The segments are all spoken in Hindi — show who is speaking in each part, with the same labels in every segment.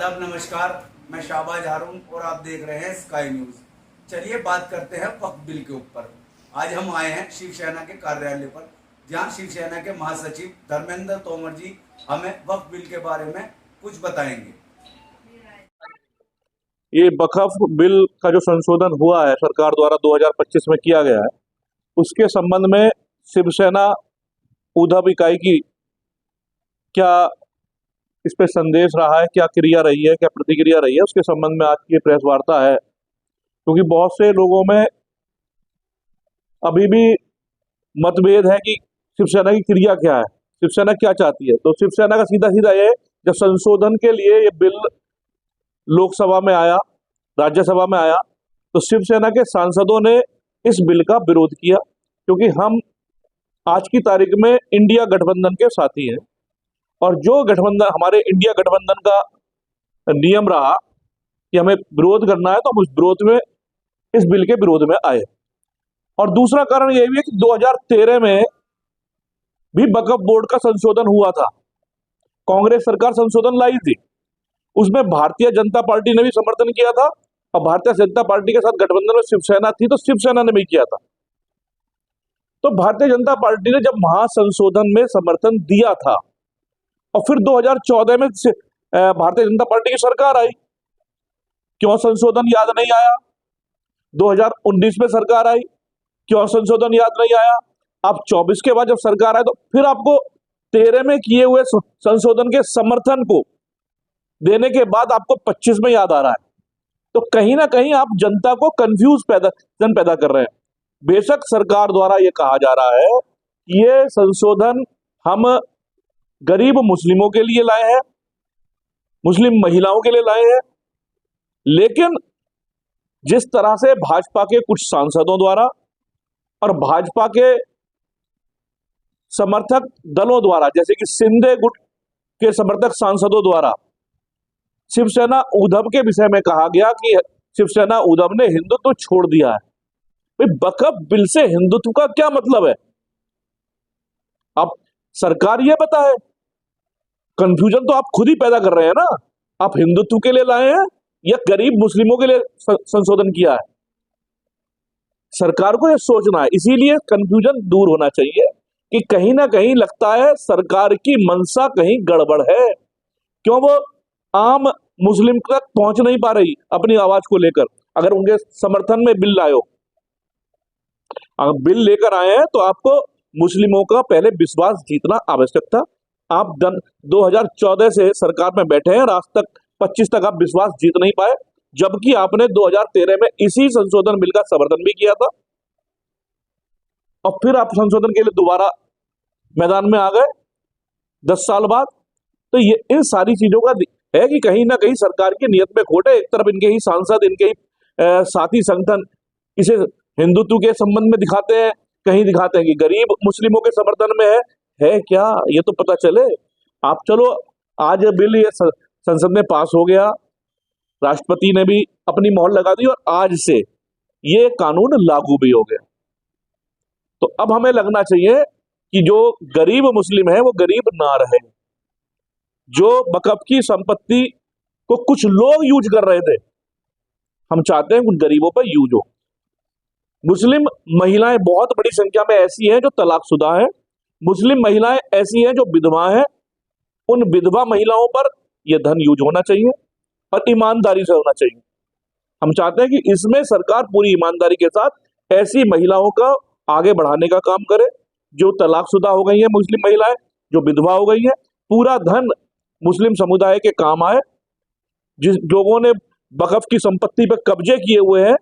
Speaker 1: आदाब, नमस्कार। मैं शाहबाज हारून और आप देख रहे हैं स्काई न्यूज। चलिए बात करते हैं वक्फ बिल के ऊपर। आज हम आए हैं शिवसेना के कार्यालय पर, जहां शिवसेना के महासचिव धर्मेंद्र तोमर जी हमें वक्फ बिल के बारे में कुछ बताएंगे।
Speaker 2: ये वक्फ बिल का जो संशोधन हुआ है सरकार द्वारा 2025 में किया गया है, उसके संबंध में शिवसेना उद्धव इकाई की क्या इस पे संदेश रहा है, क्या क्रिया रही है, क्या प्रतिक्रिया रही है, उसके संबंध में आज की प्रेस वार्ता है। क्योंकि बहुत से लोगों में अभी भी मतभेद है कि शिवसेना की क्रिया क्या है, शिवसेना क्या चाहती है। तो शिवसेना का सीधा सीधा ये, जब संशोधन के लिए ये बिल लोकसभा में आया, राज्यसभा में आया, तो शिवसेना के सांसदों ने इस बिल का विरोध किया। क्योंकि हम आज की तारीख में इंडिया गठबंधन के साथी हैं, और जो गठबंधन हमारे इंडिया गठबंधन का नियम रहा कि हमें विरोध करना है, तो हम उस विरोध में, इस बिल के विरोध में आए। और दूसरा कारण यह भी है कि 2013 में भी वक्फ बोर्ड का संशोधन हुआ था, कांग्रेस सरकार संशोधन लाई थी, उसमें भारतीय जनता पार्टी ने भी समर्थन किया था, और भारतीय जनता पार्टी के साथ गठबंधन में शिवसेना थी, तो शिवसेना ने भी किया था। तो भारतीय जनता पार्टी ने जब महासंशोधन में समर्थन दिया था, और फिर 2014 में भारतीय जनता पार्टी की सरकार आई, क्यों संशोधन याद नहीं आया? 2019 में सरकार आई, क्यों संशोधन याद नहीं आया? अब 24 के बाद जब सरकार आई, तो फिर आपको 13 में किए हुए संशोधन के समर्थन को देने के बाद आपको 25 में याद आ रहा है। तो कहीं ना कहीं आप जनता को कंफ्यूज पैदा कर रहे हैं। बेशक सरकार द्वारा यह कहा जा रहा है कि ये संशोधन हम गरीब मुस्लिमों के लिए लाए हैं, मुस्लिम महिलाओं के लिए लाए हैं, लेकिन जिस तरह से भाजपा के कुछ सांसदों द्वारा और भाजपा के समर्थक दलों द्वारा, जैसे कि शिंदे गुट के समर्थक सांसदों द्वारा शिवसेना उद्धव के विषय में कहा गया कि शिवसेना उद्धव ने हिंदुत्व छोड़ दिया है। भाई, वक्फ बिल से हिंदुत्व का क्या मतलब है? अब सरकार ये बताए, कंफ्यूजन तो आप खुद ही पैदा कर रहे हैं ना। आप हिंदुत्व के लिए लाए हैं या गरीब मुस्लिमों के लिए संशोधन किया है? सरकार को यह सोचना है। इसीलिए कंफ्यूजन दूर होना चाहिए कि कहीं ना कहीं लगता है सरकार की मंशा कहीं गड़बड़ है। क्यों वो आम मुस्लिम तक पहुंच नहीं पा रही अपनी आवाज को लेकर? अगर उनके समर्थन में बिल लाए हो, अगर बिल लेकर आए हैं, तो आपको मुस्लिमों का पहले विश्वास जीतना आवश्यक था। आप 2014 से सरकार में बैठे हैं और आज तक 25 तक आप विश्वास जीत नहीं पाए, जबकि आपने 2013 में इसी संशोधन बिल का समर्थन भी किया था, और फिर आप संशोधन के लिए दोबारा मैदान में आ गए 10 साल बाद। तो ये इन सारी चीजों का है कि कहीं ना कहीं सरकार की नियत में खोट है। एक तरफ इनके ही सांसद, इनके ही साथी संगठन इसे हिंदुत्व के संबंध में दिखाते हैं, कहीं दिखाते हैं कि गरीब मुस्लिमों के समर्थन में है क्या? ये तो पता चले। आप चलो, आज बिल ये संसद में पास हो गया, राष्ट्रपति ने भी अपनी मोहर लगा दी, और आज से ये कानून लागू भी हो गया। तो अब हमें लगना चाहिए कि जो गरीब मुस्लिम है वो गरीब ना रहे। जो वक्फ की संपत्ति को कुछ लोग यूज कर रहे थे, हम चाहते हैं उन गरीबों पर यूज हो। मुस्लिम महिलाएं बहुत बड़ी संख्या में ऐसी हैं जो तलाकशुदा हैं, मुस्लिम महिलाएं ऐसी हैं जो विधवा हैं। उन विधवा महिलाओं पर यह धन यूज होना चाहिए और ईमानदारी से होना चाहिए। हम चाहते हैं कि इसमें सरकार पूरी ईमानदारी के साथ ऐसी महिलाओं का आगे बढ़ाने का काम करे जो तलाकशुदा हो गई हैं, मुस्लिम महिलाएं जो विधवा हो गई हैं। पूरा धन मुस्लिम समुदाय के काम आए। जिस लोगों ने वक्फ की संपत्ति पर कब्जे किए हुए हैं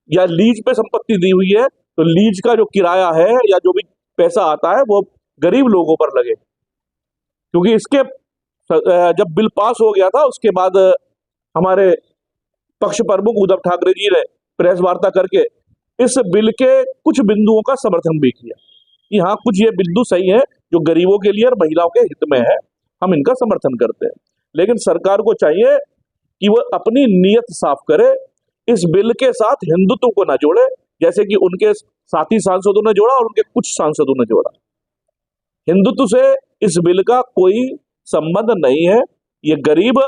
Speaker 2: या लीज पे संपत्ति दी हुई है, तो लीज का जो किराया है या जो भी पैसा आता है वो गरीब लोगों पर लगे। क्योंकि इसके जब बिल पास हो गया था, उसके बाद हमारे पक्ष प्रमुख उद्धव ठाकरे जी ने प्रेस वार्ता करके इस बिल के कुछ बिंदुओं का समर्थन भी किया कि हाँ, कुछ ये बिंदु सही है जो गरीबों के लिए और महिलाओं के हित में है, हम इनका समर्थन करते हैं। लेकिन सरकार को चाहिए कि वो अपनी नीयत साफ करे, इस बिल के साथ हिंदुत्व को ना जोड़े, जैसे कि उनके साथी सांसदों ने जोड़ा और उनके कुछ सांसदों ने जोड़ा। हिंदुत्व से इस बिल का कोई संबंध नहीं है। ये गरीब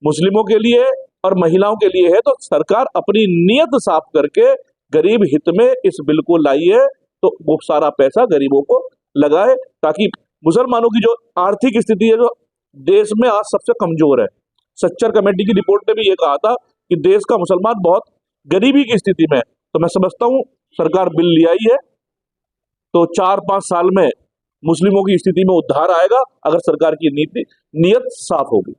Speaker 2: मुस्लिमों के लिए और महिलाओं के लिए है, तो सरकार अपनी नीयत साफ करके गरीब हित में इस बिल को लाई है, तो वो सारा पैसा गरीबों को लगाए, ताकि मुसलमानों की जो आर्थिक स्थिति है, जो देश में आज सबसे कमजोर है। सच्चर कमेटी की रिपोर्ट ने भी ये कहा था कि देश का मुसलमान बहुत गरीबी की स्थिति में है। तो मैं समझता हूँ सरकार बिल ले आई है, तो 4-5 साल में मुस्लिमों की स्थिति में उद्धार आएगा, अगर सरकार की नीयत साफ होगी।